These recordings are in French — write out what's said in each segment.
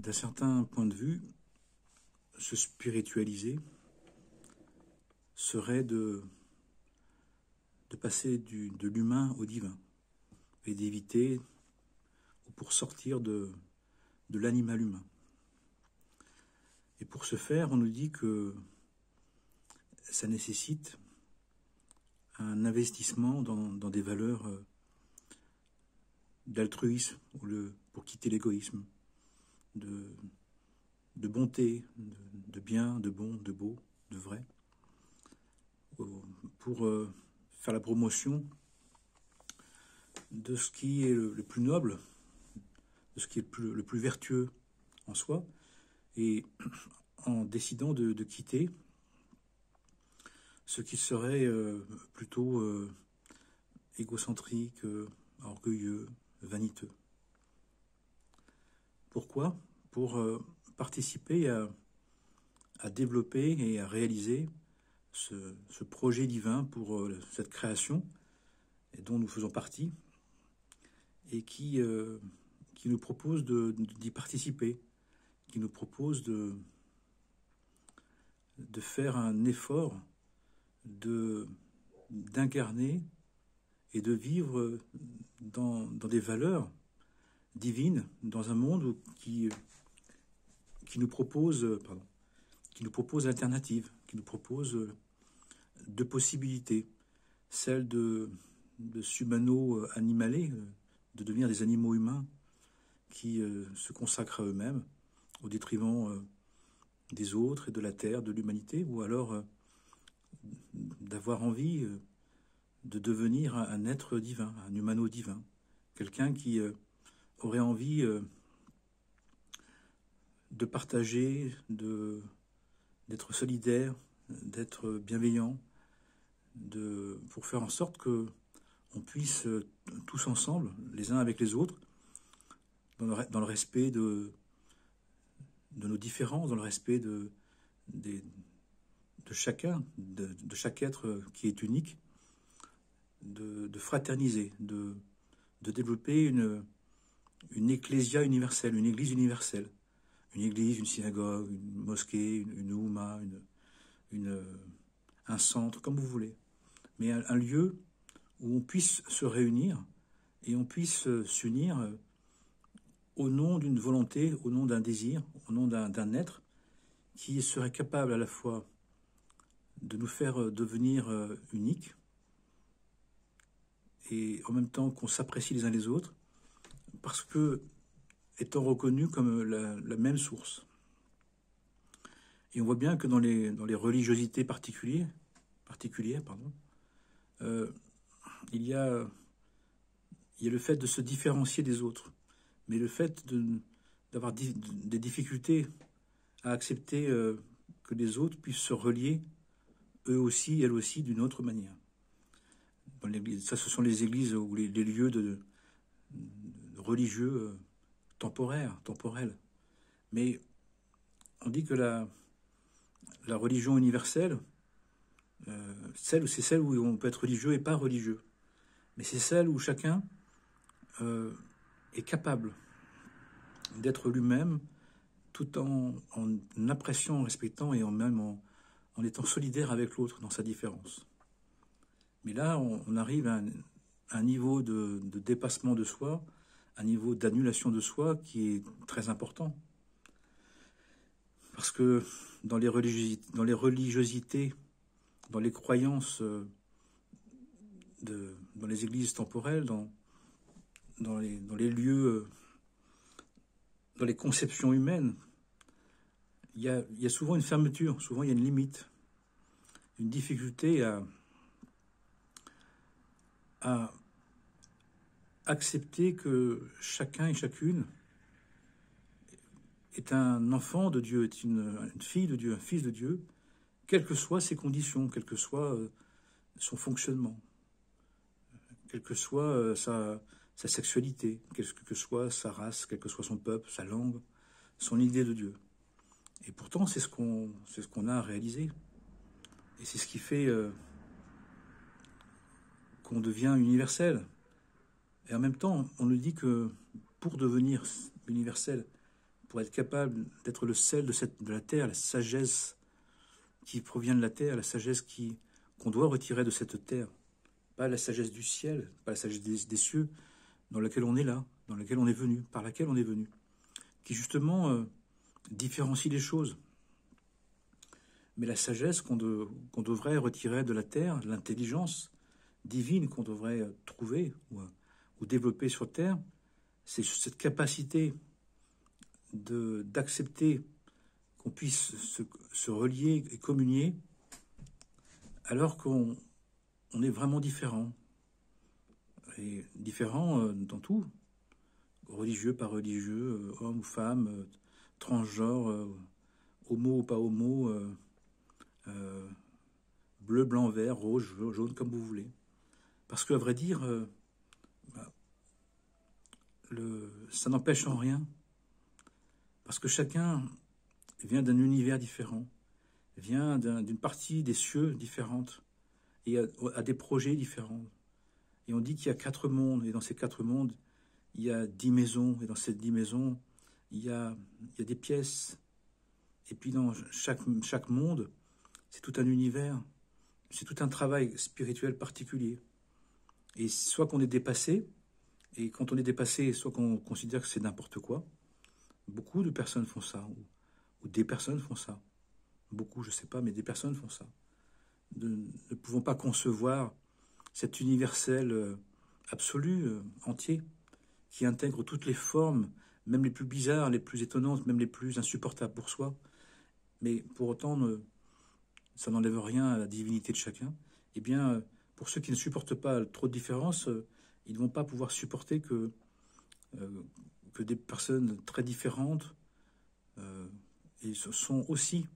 d'un certain point de vue, se spiritualiser serait de passer de l'humain au divin et d'éviter, ou pour sortir de l'animal humain. Et pour ce faire, on nous dit que ça nécessite un investissement dans des valeurs d'altruisme, pour quitter l'égoïsme, de bonté, de bien, de bon, de beau, de vrai, pour faire la promotion de ce qui est le plus noble, de ce qui est le plus vertueux en soi, et en décidant de quitter ce qui serait plutôt égocentrique, orgueilleux, vaniteux. Pourquoi? Pour participer à développer et à réaliser ce projet divin pour cette création et dont nous faisons partie, et qui nous propose d'y participer, qui nous propose de faire un effort d'incarner et de vivre dans des valeurs divines, dans un monde qui nous propose l'alternative, qui nous propose deux possibilités, celle de s'humano-animaler, de devenir des animaux humains qui se consacrent à eux-mêmes au détriment des autres et de la terre, de l'humanité, ou alors d'avoir envie de devenir un être divin, un humano divin, quelqu'un qui aurait envie de partager, d'être solidaire, d'être bienveillant, pour faire en sorte que on puisse tous ensemble, les uns avec les autres, dans le respect de nos différences, dans le respect de chacun, de chaque être qui est unique, de fraterniser, de développer une ecclésia universelle, une église universelle, une église, une synagogue, une mosquée, une houma, un centre, comme vous voulez, mais un lieu où on puisse se réunir et on puisse s'unir au nom d'une volonté, au nom d'un désir, au nom d'un être qui serait capable à la fois de nous faire devenir uniques et en même temps qu'on s'apprécie les uns les autres, parce que étant reconnus comme la même source. Et on voit bien que dans les religiosités particulières, il y a le fait de se différencier des autres, mais le fait d'avoir des difficultés à accepter que les autres puissent se relier, eux aussi, elles aussi, d'une autre manière. Dans l'église, ça, ce sont les églises ou les lieux de religieux temporels. Mais on dit que la religion universelle, c'est celle où on peut être religieux et pas religieux. Mais c'est celle où chacun est capable d'être lui-même tout en appréciant, en respectant et en étant solidaire avec l'autre dans sa différence. Mais là, on arrive à un niveau de dépassement de soi, un niveau d'annulation de soi qui est très important. Parce que dans les religiosités, dans les croyances, dans les églises temporelles, dans les lieux, dans les conceptions humaines, il y a souvent une fermeture, souvent il y a une limite, une difficulté à accepter que chacun et chacune est un enfant de Dieu, est une fille de Dieu, un fils de Dieu, quelles que soient ses conditions, quel que soit son fonctionnement, quelle que soit sa sexualité, quelle que soit sa race, quel que soit son peuple, sa langue, son idée de Dieu. Et pourtant, c'est ce qu'on a à réaliser. Et c'est ce qui fait qu'on devient universel. Et en même temps, on nous dit que pour devenir universel, pour être capable d'être le sel de la terre, la sagesse qui provient de la terre, la sagesse qu'on doit retirer de cette terre. Pas la sagesse du ciel, pas la sagesse des cieux, dans laquelle on est là, dans laquelle on est venu, par laquelle on est venu, qui justement différencie les choses. Mais la sagesse qu'on devrait retirer de la terre, l'intelligence divine qu'on devrait trouver ou développer sur terre, c'est cette capacité d'accepter qu'on puisse se relier et communier alors qu'on est vraiment différent. Et différent dans tout, religieux, pas religieux, homme ou femme, transgenre, homo ou pas homo, bleu, blanc, vert, rouge, jaune, comme vous voulez. Parce que, à vrai dire, ça n'empêche en rien. Parce que chacun vient d'un univers différent, vient d'une partie des cieux différente, et a des projets différents. Et on dit qu'il y a 4 mondes, et dans ces 4 mondes, il y a 10 maisons, et dans ces 10 maisons, il y a des pièces. Et puis dans chaque monde, c'est tout un univers, c'est tout un travail spirituel particulier. Et soit qu'on est dépassé, et quand on est dépassé, soit qu'on considère que c'est n'importe quoi. Beaucoup de personnes font ça, ou des personnes font ça. Beaucoup, je ne sais pas, mais des personnes font ça. Ne pouvons pas concevoir cet universel absolu, entier, qui intègre toutes les formes, même les plus bizarres, les plus étonnantes, même les plus insupportables pour soi. Mais pour autant, ça n'enlève rien à la divinité de chacun. Eh bien, pour ceux qui ne supportent pas trop de différences, ils ne vont pas pouvoir supporter que des personnes très différentes et ont aussi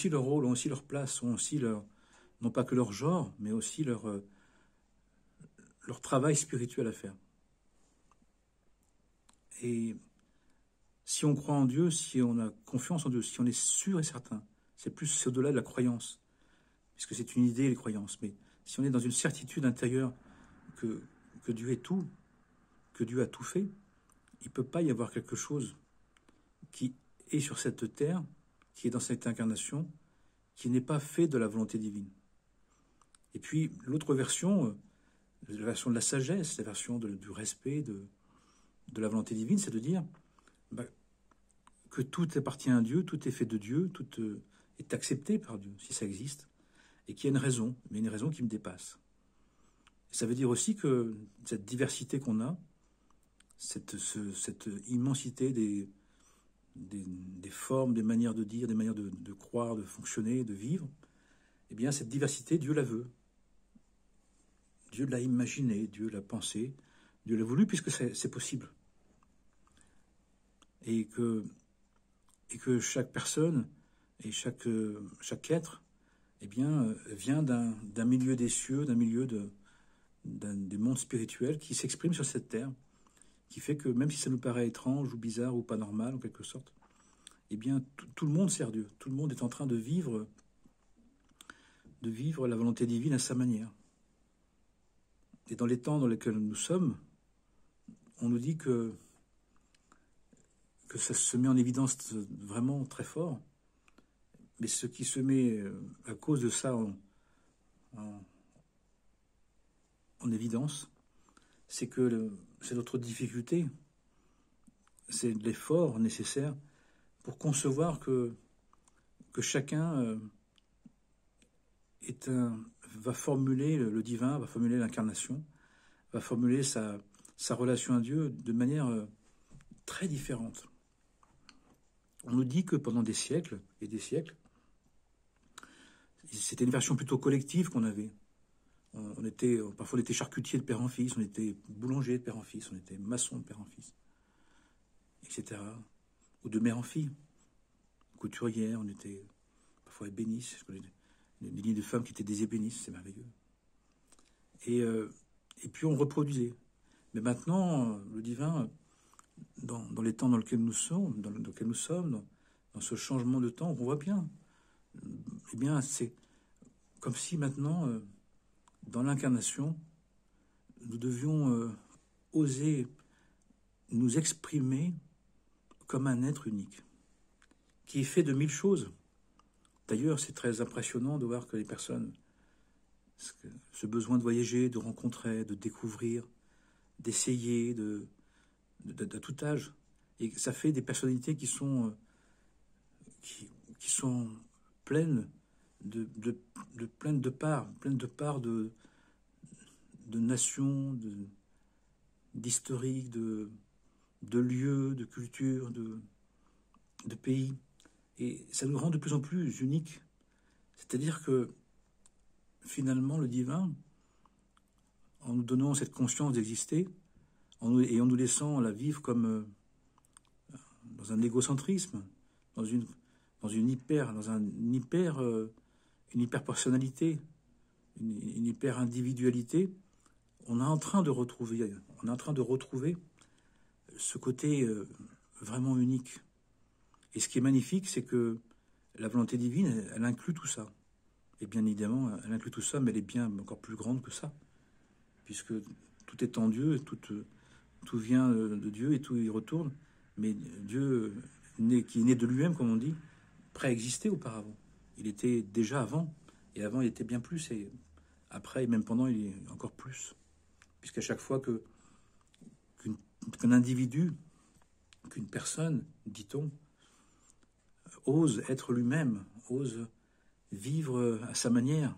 leur rôle, ont aussi leur place, ont aussi non pas que leur genre, mais aussi leur travail spirituel à faire. Et si on croit en Dieu, si on a confiance en Dieu, si on est sûr et certain, c'est au-delà de la croyance, puisque c'est une idée, les croyances, mais si on est dans une certitude intérieure que Dieu est tout, que Dieu a tout fait, il ne peut pas y avoir quelque chose qui est sur cette terre, qui est dans cette incarnation, qui n'est pas fait de la volonté divine. Et puis l'autre version, la version de la sagesse, la version du respect de la volonté divine, c'est de dire que tout appartient à Dieu, tout est fait de Dieu, tout est accepté par Dieu, si ça existe, et qu'il y a une raison, mais une raison qui me dépasse. Et ça veut dire aussi que cette diversité qu'on a, cette immensité des formes, des manières de dire, des manières de croire, de fonctionner, de vivre, eh bien cette diversité, Dieu la veut. Dieu l'a imaginé, Dieu l'a pensé, Dieu l'a voulu, puisque c'est possible. Et que chaque personne et chaque être eh bien, vient d'un milieu des cieux, d'un milieu des mondes spirituels qui s'exprime sur cette terre, qui fait que même si ça nous paraît étrange ou bizarre ou pas normal en quelque sorte, eh bien tout le monde sert Dieu, tout le monde est en train de vivre la volonté divine à sa manière. Et dans les temps dans lesquels nous sommes, on nous dit que ça se met en évidence vraiment très fort, mais ce qui se met à cause de ça en évidence, c'est que c'est notre difficulté, c'est l'effort nécessaire pour concevoir que chacun va formuler le divin, va formuler l'incarnation, va formuler sa relation à Dieu de manière très différente. On nous dit que pendant des siècles et des siècles, c'était une version plutôt collective qu'on avait. Parfois on était charcutier de père en fils, on était boulanger de père en fils, on était maçon de père en fils, etc. Ou de mère en fille, couturière, on était parfois ébéniste. Je connais des lignes de femmes qui étaient des ébénistes, c'est merveilleux. Et puis on reproduisait. Mais maintenant, le divin, dans les temps dans lesquels nous sommes, dans ce changement de temps, on voit bien. Eh bien, c'est comme si maintenant, dans l'incarnation, nous devions oser nous exprimer comme un être unique, qui est fait de 1000 choses. D'ailleurs, c'est très impressionnant de voir que les personnes, ce besoin de voyager, de rencontrer, de découvrir, d'essayer, à tout âge, et ça fait des personnalités qui sont pleines pleines de parts, de nations, d'historiques, de lieux, de cultures, de pays. Et ça nous rend de plus en plus uniques. C'est-à-dire que finalement, le divin, en nous donnant cette conscience d'exister, et en nous laissant la vivre comme dans un égocentrisme, dans une hyper personnalité, une hyper individualité, on est en train de retrouver ce côté vraiment unique. Et ce qui est magnifique, c'est que la volonté divine, elle inclut tout ça. Et bien évidemment, elle inclut tout ça, mais elle est bien encore plus grande que ça, puisque tout est en Dieu, tout vient de Dieu et tout y retourne. Mais Dieu, qui est né de lui-même, comme on dit, préexistait auparavant. Il était déjà avant, et avant il était bien plus, et après, et même pendant, il est encore plus. Puisqu'à chaque fois qu'un individu, qu'une personne, dit-on, ose être lui-même, ose vivre à sa manière,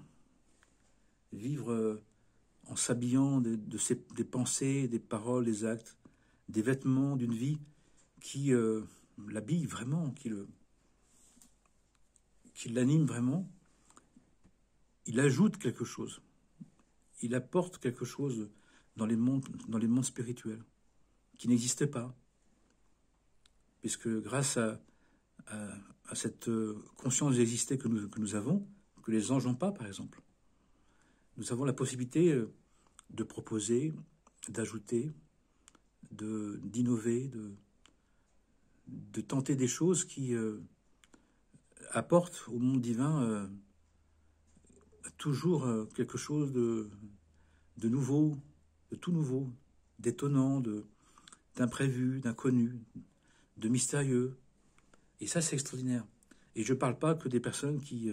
vivre en s'habillant des pensées, des paroles, des actes, des vêtements, d'une vie qui l'habille vraiment, qui l'anime vraiment, il ajoute quelque chose, il apporte quelque chose dans les mondes spirituels qui n'existaient pas. Puisque grâce à cette conscience d'exister que nous avons, que les anges n'ont pas, par exemple, nous avons la possibilité de proposer, d'ajouter, d'innover, de tenter des choses qui apportent au monde divin toujours quelque chose de nouveau, de tout nouveau, d'étonnant, d'imprévu, d'inconnu, de mystérieux. Et ça, c'est extraordinaire. Et je ne parle pas que des personnes qui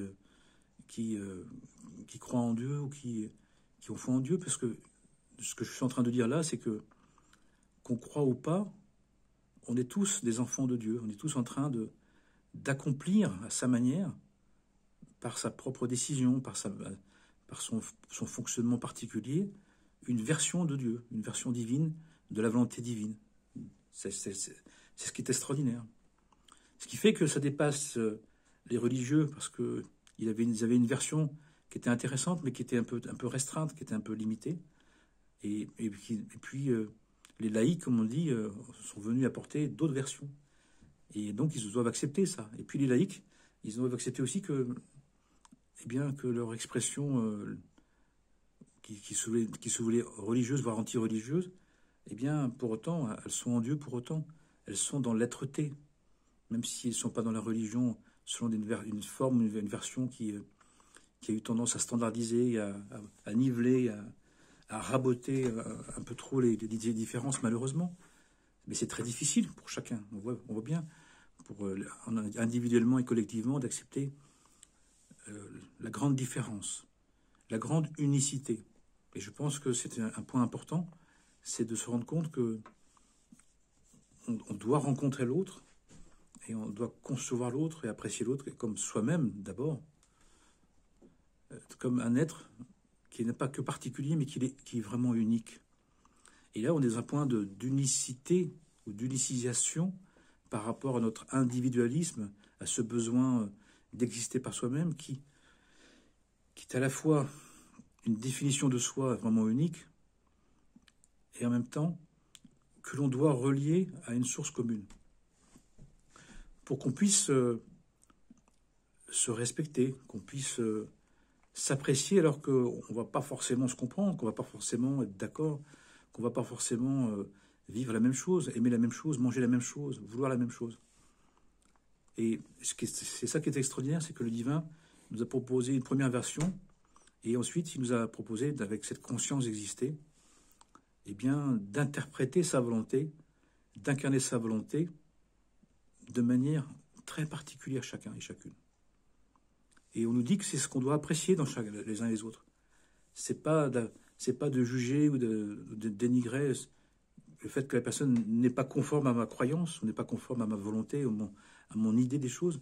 croient en Dieu ou qui ont foi en Dieu, parce que ce que je suis en train de dire là, c'est que qu'on croit ou pas, on est tous des enfants de Dieu. On est tous en train d'accomplir à sa manière, par sa propre décision, par son fonctionnement particulier, une version de Dieu, une version divine de la volonté divine. C'est ce qui est extraordinaire. Ce qui fait que ça dépasse les religieux, parce qu'ils avaient une version qui était intéressante, mais qui était un peu restreinte, qui était un peu limitée. Et puis, les laïcs, comme on dit, sont venus apporter d'autres versions. Et donc, ils doivent accepter ça. Et puis, les laïcs, ils doivent accepter aussi que leur expression, qui se voulait religieuse, voire anti-religieuse, pour autant, elles sont en Dieu pour autant. Elles sont dans l'être-té. Même s'ils ne sont pas dans la religion, selon une forme, une version qui a eu tendance à standardiser, à niveler, à raboter un peu trop les différences, malheureusement. Mais c'est très difficile pour chacun. On voit bien, individuellement et collectivement, d'accepter la grande différence, la grande unicité. Et je pense que c'est un point important, c'est de se rendre compte que on doit rencontrer l'autre, et on doit concevoir l'autre et apprécier l'autre comme soi-même d'abord, comme un être qui n'est pas que particulier, mais qui est vraiment unique. Et là, on est dans un point d'unicité ou d'unicisation par rapport à notre individualisme, à ce besoin d'exister par soi-même, qui est à la fois une définition de soi vraiment unique, et en même temps que l'on doit relier à une source commune, pour qu'on puisse se respecter, qu'on puisse s'apprécier, alors qu'on ne va pas forcément se comprendre, qu'on ne va pas forcément être d'accord, qu'on ne va pas forcément vivre la même chose, aimer la même chose, manger la même chose, vouloir la même chose. Et c'est ça qui est extraordinaire, c'est que le divin nous a proposé une première version, et ensuite il nous a proposé, avec cette conscience d'exister, d'interpréter sa volonté, d'incarner sa volonté de manière très particulière chacun et chacune. Et on nous dit que c'est ce qu'on doit apprécier dans les uns et les autres. C'est pas de juger ou de dénigrer le fait que la personne n'est pas conforme à ma croyance, ou n'est pas conforme à ma volonté, à mon idée des choses,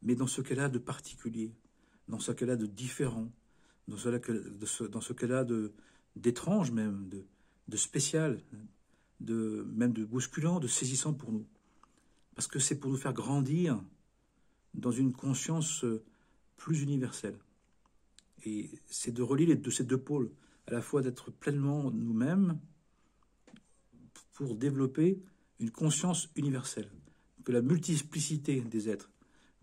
mais dans ce qu'elle a de particulier, dans ce qu'elle a de différent, dans ce qu'elle a d'étrange même, de spécial, même de bousculant, de saisissant pour nous. Parce que c'est pour nous faire grandir dans une conscience plus universelle. Et c'est de relier ces deux pôles, à la fois d'être pleinement nous-mêmes pour développer une conscience universelle, que la multiplicité des êtres,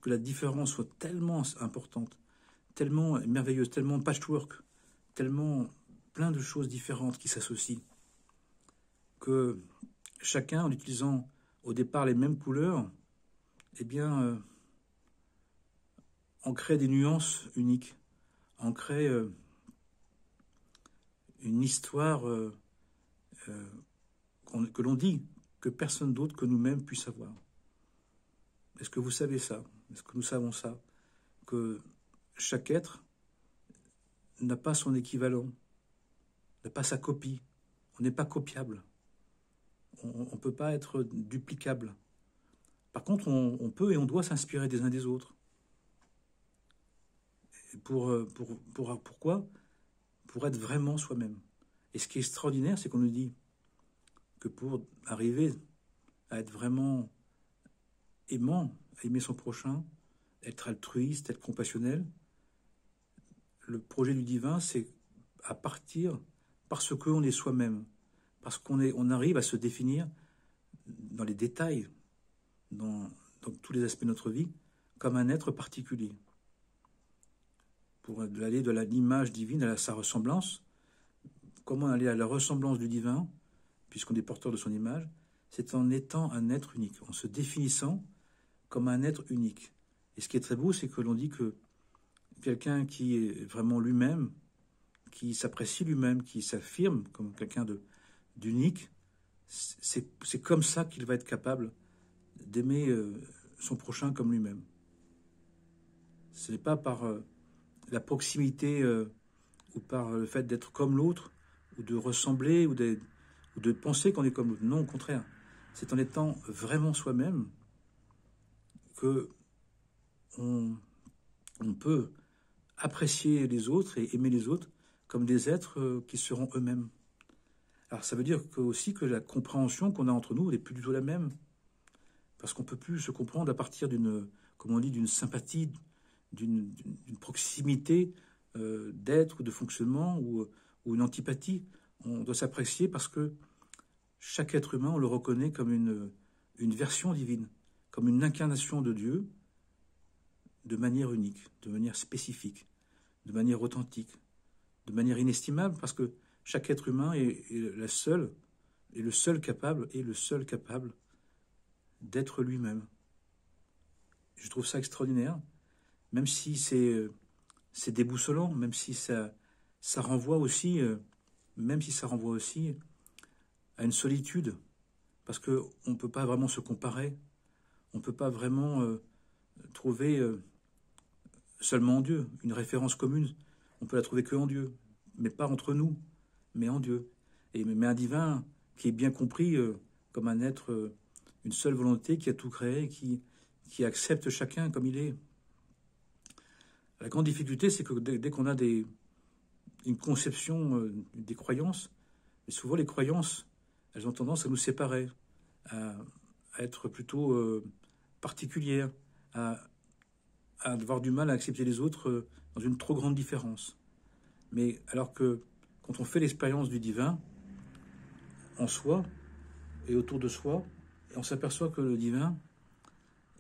que la différence soit tellement importante, tellement merveilleuse, tellement patchwork, tellement plein de choses différentes qui s'associent, que chacun, en utilisant au départ les mêmes couleurs, eh bien, on crée des nuances uniques, on crée une histoire que l'on dit que personne d'autre que nous-mêmes puisse avoir. Est-ce que vous savez ça? Est-ce que nous savons ça? Que chaque être n'a pas son équivalent, n'a pas sa copie. On n'est pas copiable. On ne peut pas être duplicable. Par contre, on peut et on doit s'inspirer des uns des autres. Pourquoi? Pour être vraiment soi-même. Et ce qui est extraordinaire, c'est qu'on nous dit que pour arriver à être vraiment aimant, à aimer son prochain, être altruiste, être compassionnel, le projet du divin, c'est à partir parce qu'on est soi-même, parce on arrive à se définir dans les détails, dans tous les aspects de notre vie, comme un être particulier. Pour aller de l'image divine à sa ressemblance, comment aller à la ressemblance du divin, puisqu'on est porteur de son image, c'est en étant un être unique, en se définissant comme un être unique. Et ce qui est très beau, c'est que l'on dit que quelqu'un qui est vraiment lui-même, qui s'apprécie lui-même, qui s'affirme comme quelqu'un d'unique, c'est comme ça qu'il va être capable d'aimer son prochain comme lui-même. Ce n'est pas par la proximité ou par le fait d'être comme l'autre, ou de ressembler, ou de penser qu'on est comme l'autre. Non, au contraire. C'est en étant vraiment soi-même que on peut apprécier les autres et aimer les autres comme des êtres qui seront eux-mêmes. Alors ça veut dire aussi que la compréhension qu'on a entre nous n'est plus du tout la même. Parce qu'on ne peut plus se comprendre à partir comme on dit, d'une sympathie, d'une proximité d'être ou de fonctionnement ou une antipathie. On doit s'apprécier parce que chaque être humain, on le reconnaît comme une version divine, comme une incarnation de Dieu de manière unique, de manière spécifique, de manière authentique, de manière inestimable, parce que chaque être humain est le seul capable d'être lui-même. Je trouve ça extraordinaire, même si c'est déboussolant, même si ça renvoie aussi à une solitude, parce qu'on ne peut pas vraiment se comparer, on ne peut pas vraiment trouver seulement en Dieu, une référence commune, on peut la trouver que en Dieu, mais pas entre nous, mais en Dieu. Mais un divin qui est bien compris comme un être, une seule volonté qui a tout créé, qui accepte chacun comme il est. La grande difficulté, c'est que dès qu'on a une conception des croyances, et souvent les croyances, elles ont tendance à nous séparer, à être plutôt particulières, à avoir du mal à accepter les autres dans une trop grande différence. Mais alors que quand on fait l'expérience du divin, en soi et autour de soi, et on s'aperçoit que le divin,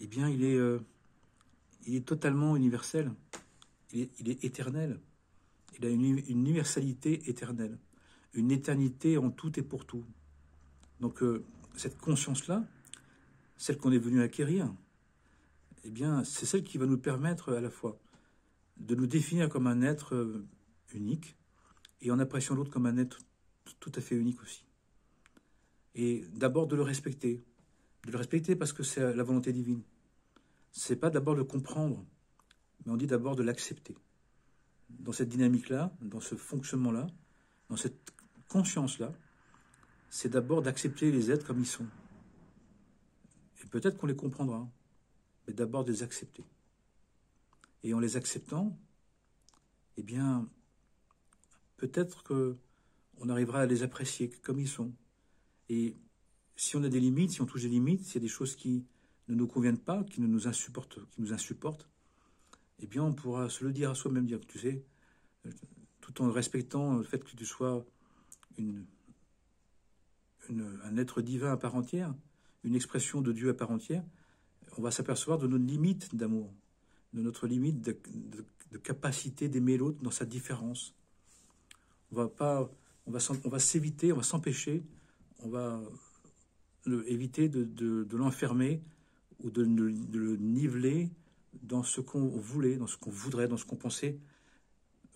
eh bien, il est totalement universel, il est éternel, il a une universalité éternelle, une éternité en tout et pour tout. Donc cette conscience-là, celle qu'on est venu acquérir, eh bien, c'est celle qui va nous permettre à la fois de nous définir comme un être unique et en appréciant l'autre comme un être tout à fait unique aussi. Et d'abord de le respecter parce que c'est la volonté divine. c'est pas d'abord de comprendre, mais on dit d'abord de l'accepter. Dans cette dynamique-là, dans ce fonctionnement-là, dans cette conscience-là, c'est d'abord d'accepter les êtres comme ils sont. Et peut-être qu'on les comprendra, mais d'abord de les accepter. Et en les acceptant, eh bien, peut-être qu'on arrivera à les apprécier comme ils sont. Et si on a des limites, si on touche des limites, s'il y a des choses qui ne nous conviennent pas, qui nous insupportent, eh bien, on pourra se le dire à soi-même, dire que tu sais, tout en respectant le fait que tu sois un être divin à part entière, une expression de Dieu à part entière, on va s'apercevoir de nos limites d'amour, de notre limite de capacité d'aimer l'autre dans sa différence. On va s'éviter, on va s'empêcher, on va éviter de l'enfermer ou de le niveler dans ce qu'on voulait, dans ce qu'on voudrait, dans ce qu'on pensait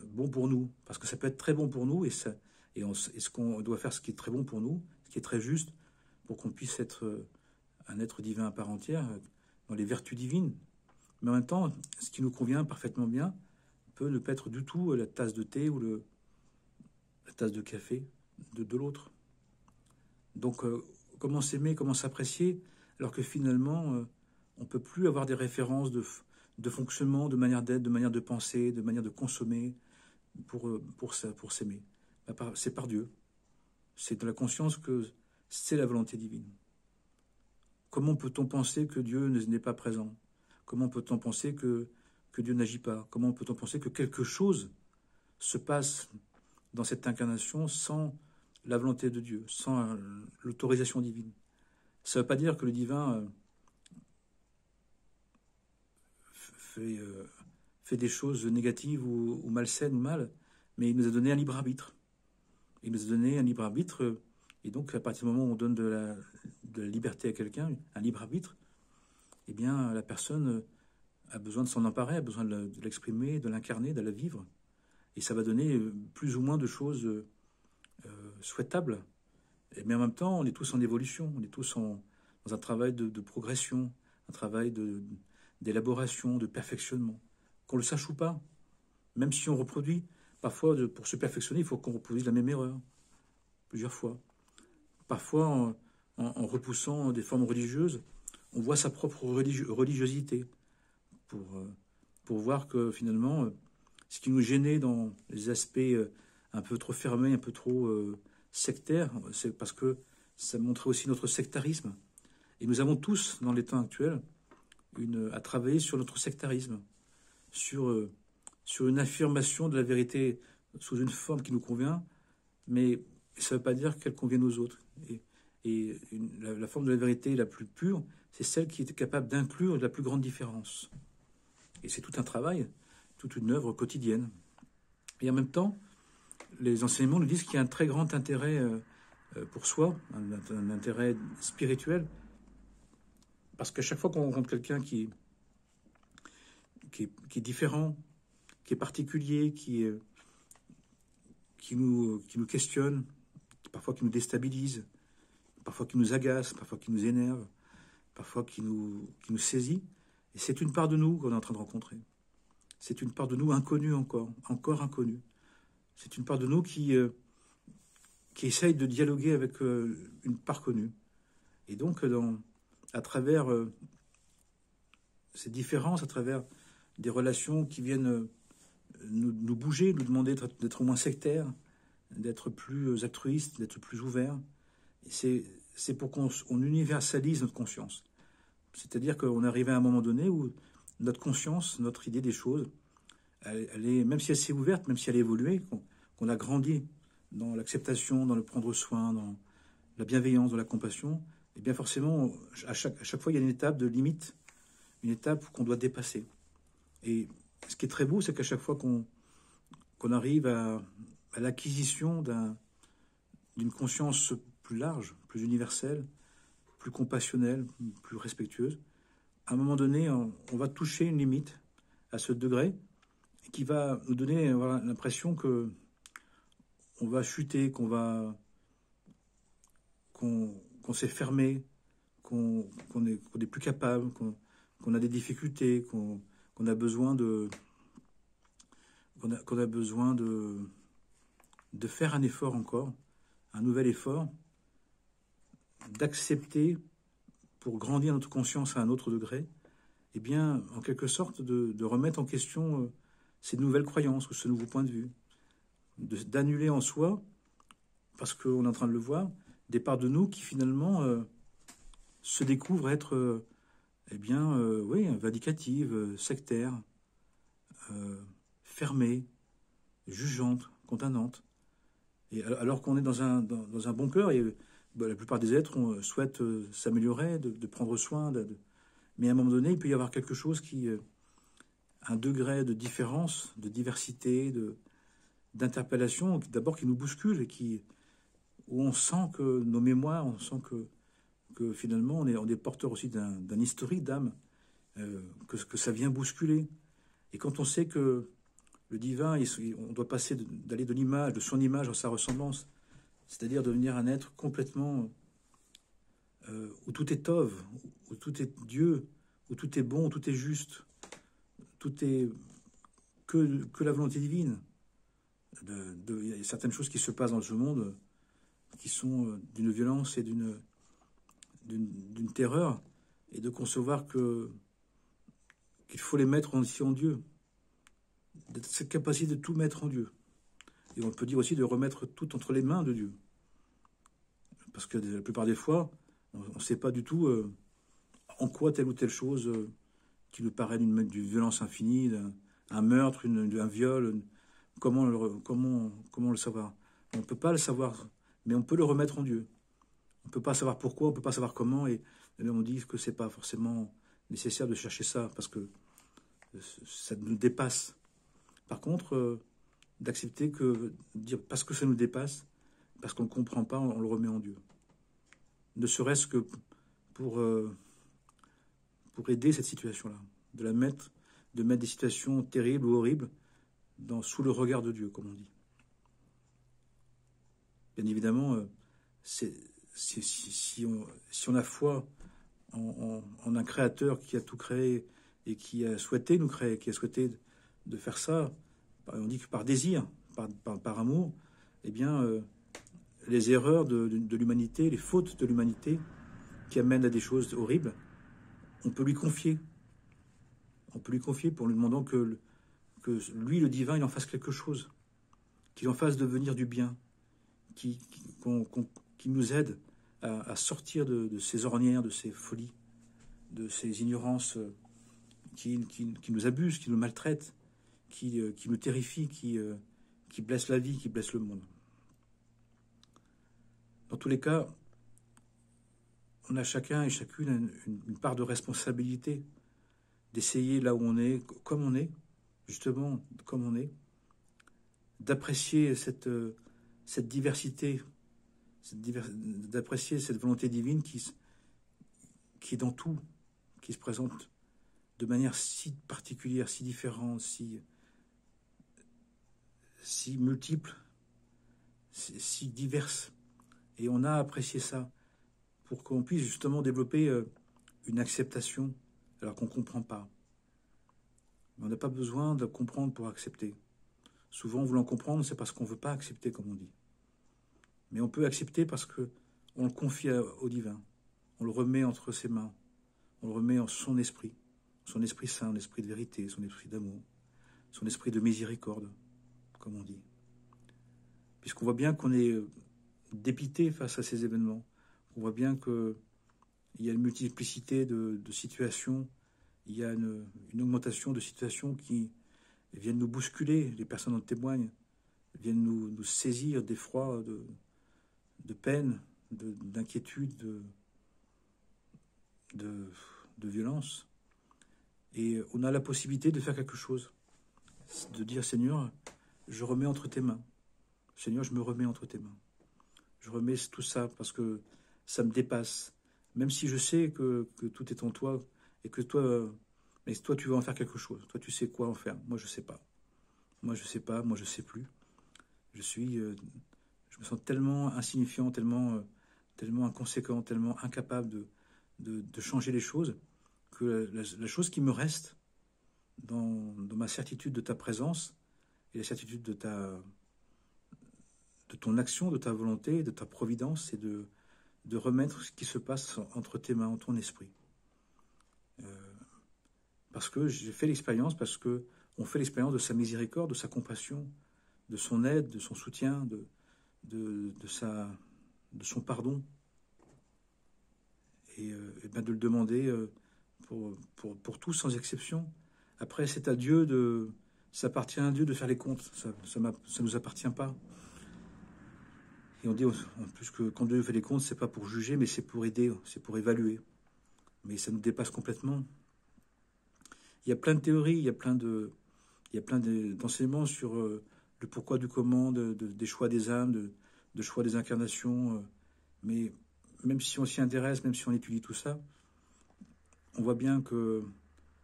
bon pour nous. Parce que ça peut être très bon pour nous et ce qu'on doit faire ce qui est très bon pour nous, ce qui est très juste pour qu'on puisse être un être divin à part entière, dans les vertus divines. Mais en même temps, ce qui nous convient parfaitement bien peut ne pas être du tout la tasse de thé ou la tasse de café de l'autre. Donc, comment s'aimer, comment s'apprécier, alors que finalement, on ne peut plus avoir des références de fonctionnement, de manière d'être, de manière de penser, de manière de consommer pour s'aimer. C'est par Dieu. C'est de la conscience que c'est la volonté divine. Comment peut-on penser que Dieu n'est pas présent? Comment peut-on penser que Dieu n'agit pas? Comment peut-on penser que quelque chose se passe dans cette incarnation sans la volonté de Dieu, sans l'autorisation divine? Ça ne veut pas dire que le divin fait des choses négatives ou malsaines ou mal, mais il nous a donné un libre arbitre. Il nous a donné un libre arbitre, et donc à partir du moment où on donne de la liberté à quelqu'un, un libre arbitre, eh bien la personne a besoin de s'en emparer, a besoin de l'exprimer, de l'incarner, de la vivre. Et ça va donner plus ou moins de choses souhaitables. Mais en même temps, on est tous en évolution, on est tous dans un travail de progression, un travail d'élaboration, de perfectionnement. Qu'on le sache ou pas, même si on reproduit, parfois pour se perfectionner, il faut qu'on reproduise la même erreur, plusieurs fois. Parfois, en repoussant des formes religieuses, on voit sa propre religiosité pour voir que finalement, ce qui nous gênait dans les aspects un peu trop fermés, un peu trop sectaires, c'est parce que ça montrait aussi notre sectarisme. Et nous avons tous, dans les temps actuels, à travailler sur notre sectarisme, sur une affirmation de la vérité sous une forme qui nous convient, mais ça ne veut pas dire qu'elle convienne aux autres. Et la forme de la vérité la plus pure, c'est celle qui est capable d'inclure la plus grande différence. Et c'est tout un travail, toute une œuvre quotidienne. Et en même temps, les enseignements nous disent qu'il y a un très grand intérêt pour soi, un intérêt spirituel, parce qu'à chaque fois qu'on rencontre quelqu'un qui est différent, qui est particulier, qui nous questionne, parfois qui nous déstabilise, parfois qui nous agace, parfois qui nous énerve, parfois qui nous saisit. Et c'est une part de nous qu'on est en train de rencontrer. C'est une part de nous inconnue encore inconnue. C'est une part de nous qui essaye de dialoguer avec une part connue. Et donc, à travers ces différences, à travers des relations qui viennent nous bouger, nous demander d'être moins sectaires, d'être plus altruistes, d'être plus ouverts, c'est pour qu'on universalise notre conscience. C'est-à-dire qu'on arrive à un moment donné où notre conscience, notre idée des choses, elle est, même si elle s'est ouverte, même si elle a évolué, qu'on a grandi dans l'acceptation, dans le prendre soin, dans la bienveillance, dans la compassion, et bien forcément, à chaque fois, il y a une étape de limite, une étape qu'on doit dépasser. Et ce qui est très beau, c'est qu'à chaque fois qu'on arrive à l'acquisition d'une conscience plus large, plus universelle, plus compassionnelle, plus respectueuse, à un moment donné, on va toucher une limite à ce degré qui va nous donner l'impression que on va chuter, qu'on s'est fermé, qu'on n'est plus capable, qu'on a des difficultés, qu'on a besoin qu'on a besoin de faire un effort encore, un nouvel effort, d'accepter pour grandir notre conscience à un autre degré, eh bien, en quelque sorte, de remettre en question ces nouvelles croyances ou ce nouveau point de vue, d'annuler en soi, parce qu'on est en train de le voir, des parts de nous qui finalement se découvrent être, oui, vindicatives, sectaires, fermées, jugeantes, condamnantes. Et alors qu'on est dans un bon cœur, et la plupart des êtres souhaitent s'améliorer, de prendre soin, mais à un moment donné, il peut y avoir quelque chose un degré de différence, de diversité, d'interpellation, d'abord qui nous bouscule et où on sent que nos mémoires, on sent que finalement on est porteur aussi d'un historique d'âme, que ça vient bousculer. Et quand on sait que le divin, on doit passer d'aller de l'image, de son image à sa ressemblance, c'est-à-dire devenir un être complètement où tout est Tov, où tout est Dieu, où tout est bon, où tout est juste, tout est que la volonté divine. Il y a certaines choses qui se passent dans ce monde qui sont d'une violence et d'une terreur, et de concevoir qu'il faut les mettre aussi en Dieu, cette capacité de tout mettre en Dieu. Et on peut dire aussi de remettre tout entre les mains de Dieu. Parce que la plupart des fois, on ne sait pas du tout en quoi telle ou telle chose qui nous paraît d'une violence infinie, un meurtre, un viol, comment le savoir? On ne peut pas le savoir, mais on peut le remettre en Dieu. On ne peut pas savoir pourquoi, on ne peut pas savoir comment, et on dit que ce n'est pas forcément nécessaire de chercher ça, parce que ça nous dépasse. Par contre, d'accepter dire parce que ça nous dépasse, parce qu'on ne comprend pas, on le remet en Dieu. Ne serait-ce que pour aider cette situation-là, de mettre des situations terribles ou horribles sous le regard de Dieu, comme on dit. Bien évidemment, si on a foi en un créateur qui a tout créé et qui a souhaité nous créer, qui a souhaité de faire ça, on dit que par désir, par amour, eh bien, les erreurs de l'humanité, les fautes de l'humanité qui amènent à des choses horribles, on peut lui confier. On peut lui confier pour lui demandant que lui, le divin, il en fasse quelque chose, qu'il en fasse devenir du bien, qui nous aide à sortir de ces ornières, de ces folies, de ces ignorances qui nous abusent, qui nous maltraitent, qui nous terrifient, qui blessent la vie, qui blessent le monde. Dans tous les cas, on a chacun et chacune une part de responsabilité d'essayer là où on est, comme on est, justement comme on est, d'apprécier cette diversité, d'apprécier cette volonté divine qui est dans tout, qui se présente de manière si particulière, si différente, si multiple, si diverse. Et on a apprécié ça pour qu'on puisse justement développer une acceptation alors qu'on ne comprend pas. Mais on n'a pas besoin de comprendre pour accepter. Souvent, voulant comprendre, c'est parce qu'on ne veut pas accepter, comme on dit. Mais on peut accepter parce qu'on le confie au divin. On le remet entre ses mains. On le remet en son esprit saint, l'esprit de vérité, son esprit d'amour, son esprit de miséricorde, comme on dit. Puisqu'on voit bien qu'on est dépité face à ces événements. On voit bien qu'il y a une multiplicité de situations, il y a une augmentation de situations qui viennent nous bousculer, les personnes en témoignent, viennent nous saisir d'effroi, de peine, d'inquiétude, de violence. Et on a la possibilité de faire quelque chose, de dire Seigneur, je remets entre tes mains. Seigneur, je me remets entre tes mains. Je remets tout ça parce que ça me dépasse. Même si je sais que tout est en toi et que toi, mais toi tu veux en faire quelque chose. Toi tu sais quoi en faire. Moi je sais pas. Moi je sais pas. Moi je sais plus. Je me sens tellement insignifiant, tellement inconséquent, tellement incapable de changer les choses que la chose qui me reste dans ma certitude de ta présence et la certitude de ton action, de ta volonté, de ta providence, c'est de remettre ce qui se passe entre tes mains, en ton esprit. Parce que j'ai fait l'expérience, parce qu'on fait l'expérience de sa miséricorde, de sa compassion, de son aide, de son soutien, de son pardon. Et bien de le demander pour tous sans exception. Après, c'est à Dieu ça appartient à Dieu de faire les comptes. Ça nous appartient pas. Et on dit en plus que quand Dieu fait les comptes, c'est pas pour juger, mais c'est pour aider, c'est pour évaluer. Mais ça nous dépasse complètement. Il y a plein de théories, il y a plein d'enseignements sur le pourquoi du comment, des choix des âmes, de choix des incarnations. Mais même si on s'y intéresse, même si on étudie tout ça, on voit bien que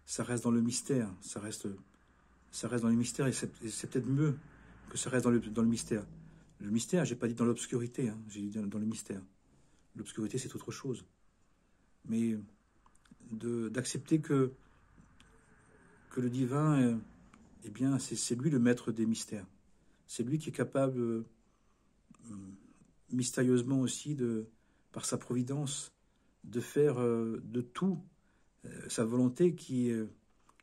ça reste dans le mystère. Ça reste dans le mystère et c'est peut-être mieux que ça reste dans le mystère. Le mystère, j'ai pas dit dans l'obscurité, hein, j'ai dit dans le mystère. L'obscurité, c'est autre chose. Mais d'accepter que le divin, eh bien, c'est lui le maître des mystères. C'est lui qui est capable, mystérieusement aussi, par sa providence, de faire de tout sa volonté qui est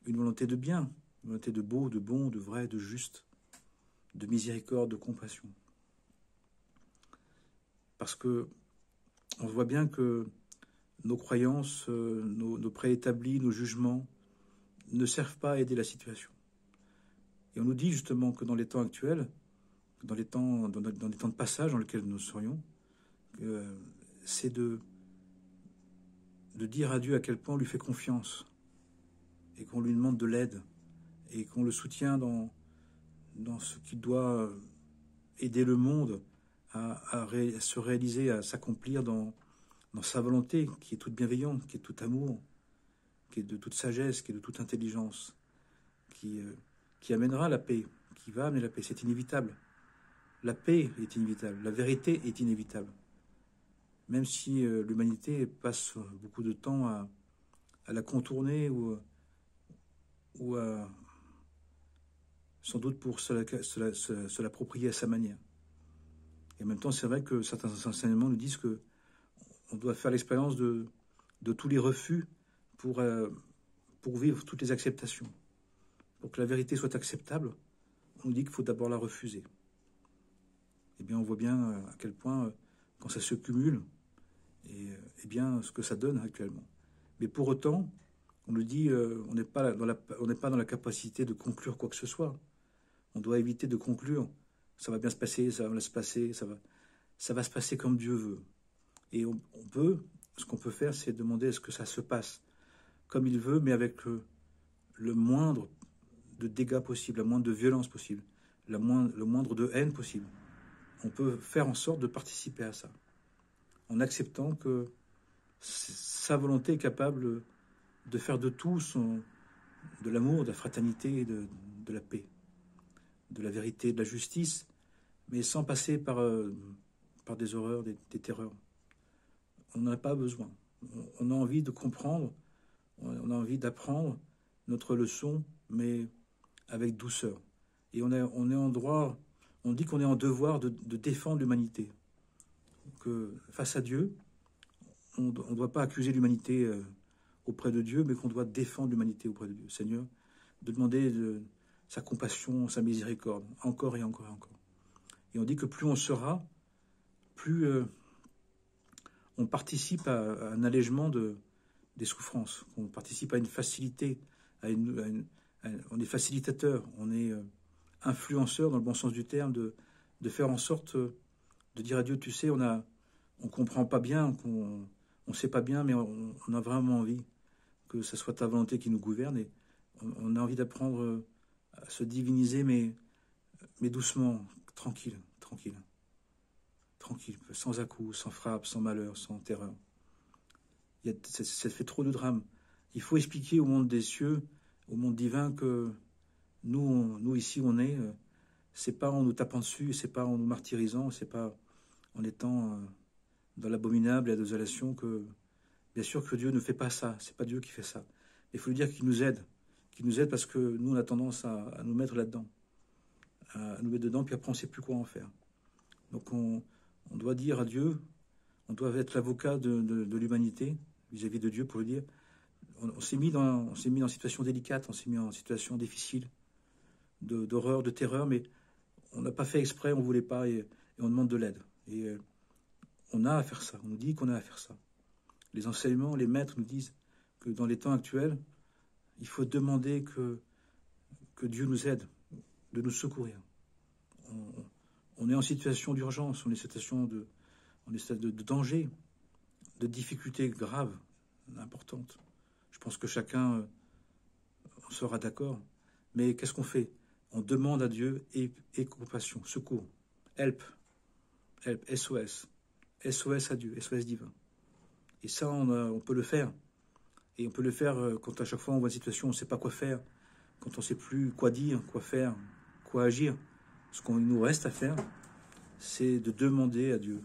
une volonté de bien, une volonté de beau, de bon, de vrai, de juste, de miséricorde, de compassion. Parce que on voit bien que nos croyances, nos préétablis, nos jugements ne servent pas à aider la situation. Et on nous dit justement que dans les temps actuels, dans les temps de passage dans lesquels nous serions, c'est de dire à Dieu à quel point on lui fait confiance et qu'on lui demande de l'aide et qu'on le soutient dans ce qui doit aider le monde à se réaliser, à s'accomplir dans sa volonté qui est toute bienveillante, qui est tout amour, qui est de toute sagesse, qui est de toute intelligence, qui amènera la paix, qui va amener la paix. C'est inévitable. La paix est inévitable. La vérité est inévitable. Même si l'humanité passe beaucoup de temps à la contourner ou sans doute pour se l'approprier à sa manière. Et en même temps, c'est vrai que certains enseignements nous disent que on doit faire l'expérience de tous les refus pour vivre toutes les acceptations. Pour que la vérité soit acceptable, on dit qu'il faut d'abord la refuser. Eh bien, on voit bien à quel point, quand ça se cumule, et bien, ce que ça donne actuellement. Mais pour autant, on nous dit on n'est pas dans la capacité de conclure quoi que ce soit. On doit éviter de conclure. Ça va bien se passer, ça va mal se passer, ça va se passer comme Dieu veut. Et ce qu'on peut faire, c'est demander à ce que ça se passe comme il veut, mais avec le moindre de dégâts possible, la moindre de violence possible, le moindre de haine possible. On peut faire en sorte de participer à ça, en acceptant que sa volonté est capable de faire de tout de l'amour, de la fraternité, de la paix, de la vérité, de la justice, mais sans passer par des horreurs, des terreurs. On n'en a pas besoin. On a envie de comprendre, on a envie d'apprendre notre leçon, mais avec douceur. Et on est en droit, on dit qu'on est en devoir de défendre l'humanité. Que face à Dieu, on ne doit pas accuser l'humanité auprès de Dieu, mais qu'on doit défendre l'humanité auprès de Dieu. Seigneur, de demander sa compassion, sa miséricorde, encore et encore et encore. Et on dit que plus on sera, plus on participe à un allègement des souffrances, on participe à une facilité, on est facilitateur, on est influenceur dans le bon sens du terme, de faire en sorte de dire à Dieu, tu sais, on comprend pas bien, on sait pas bien, mais on a vraiment envie que ce soit ta volonté qui nous gouverne, et on a envie d'apprendre à se diviniser, mais doucement, tranquille, sans à-coups, sans frappe, sans malheur, sans terreur. Ça fait trop de drames. Il faut expliquer au monde des cieux, au monde divin, que nous ici, on est, c'est pas en nous tapant dessus, c'est pas en nous martyrisant, c'est pas en étant dans l'abominable et la désolation que, bien sûr que Dieu ne fait pas ça, c'est pas Dieu qui fait ça. Il faut lui dire qu'il nous aide parce que nous, on a tendance à nous mettre là-dedans, à nous mettre dedans, puis après, on ne sait plus quoi en faire. Donc, on doit dire à Dieu, on doit être l'avocat de l'humanité vis-à-vis de Dieu pour lui dire, on s'est mis en situation délicate, on s'est mis en situation difficile, d'horreur, de terreur, mais on n'a pas fait exprès, on ne voulait pas, et on demande de l'aide. Et on a à faire ça, on nous dit qu'on a à faire ça. Les enseignements, les maîtres nous disent que dans les temps actuels, il faut demander que Dieu nous aide, de nous secourir. On est en situation d'urgence, on est en situation de danger, de difficultés graves, importantes. Je pense que chacun en sera d'accord. Mais qu'est-ce qu'on fait? On demande à Dieu et compassion, secours, help, SOS, SOS à Dieu, SOS divin. Et ça, on peut le faire. Et on peut le faire quand à chaque fois on voit une situation, on ne sait pas quoi faire, quand on ne sait plus quoi dire, quoi faire, quoi agir. Ce qu'on nous reste à faire, c'est de demander à Dieu,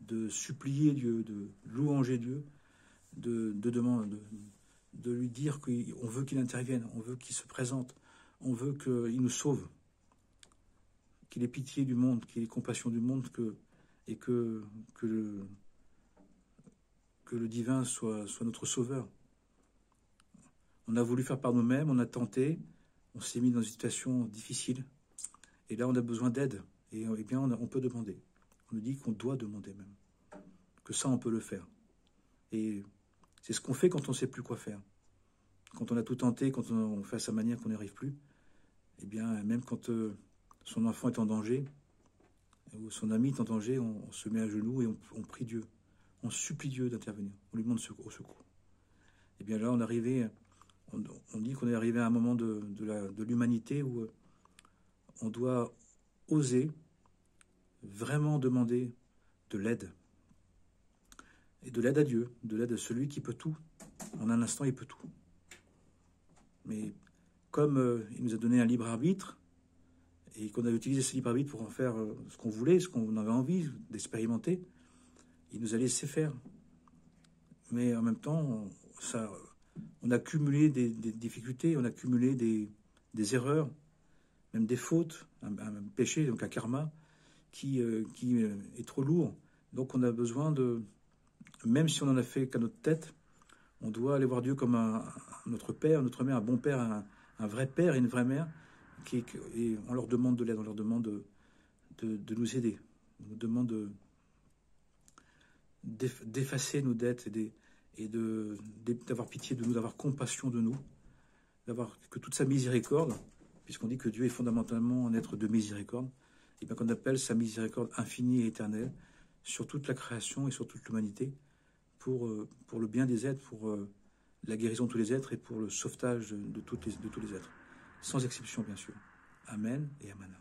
de supplier Dieu, de louanger Dieu, de lui dire qu'on veut qu'il intervienne, on veut qu'il se présente, on veut qu'il nous sauve, qu'il ait pitié du monde, qu'il ait compassion du monde, et que le divin soit notre sauveur. On a voulu faire par nous-mêmes, on a tenté, on s'est mis dans une situation difficile, et là on a besoin d'aide, et bien on peut demander. On nous dit qu'on doit demander même, que ça on peut le faire. Et c'est ce qu'on fait quand on ne sait plus quoi faire. Quand on a tout tenté, quand on fait à sa manière qu'on n'y arrive plus, et bien même quand son enfant est en danger, ou son ami est en danger, on se met à genoux et on prie Dieu. On supplie Dieu d'intervenir, on lui demande au secours. Et bien là on dit qu'on est arrivé à un moment de l'humanité où on doit oser vraiment demander de l'aide. Et de l'aide à Dieu, de l'aide à celui qui peut tout. En un instant, il peut tout. Mais comme il nous a donné un libre arbitre, et qu'on a utilisé ce libre arbitre pour en faire ce qu'on voulait, ce qu'on avait envie d'expérimenter, il nous a laissé faire. Mais en même temps, on a cumulé des difficultés, on a cumulé des erreurs, même des fautes, un péché, donc un karma, qui est trop lourd. Donc on a besoin même si on en a fait qu'à notre tête, on doit aller voir Dieu comme notre père, notre mère, un bon père, un vrai père et une vraie mère, et on leur demande de l'aide, on leur demande de nous aider, on nous demande d'effacer nos dettes et d'avoir pitié de nous, d'avoir compassion de nous, que toute sa miséricorde, puisqu'on dit que Dieu est fondamentalement un être de miséricorde, et bien qu'on appelle sa miséricorde infinie et éternelle sur toute la création et sur toute l'humanité, pour le bien des êtres, pour la guérison de tous les êtres et pour le sauvetage de tous les êtres, sans exception bien sûr. Amen et Amen.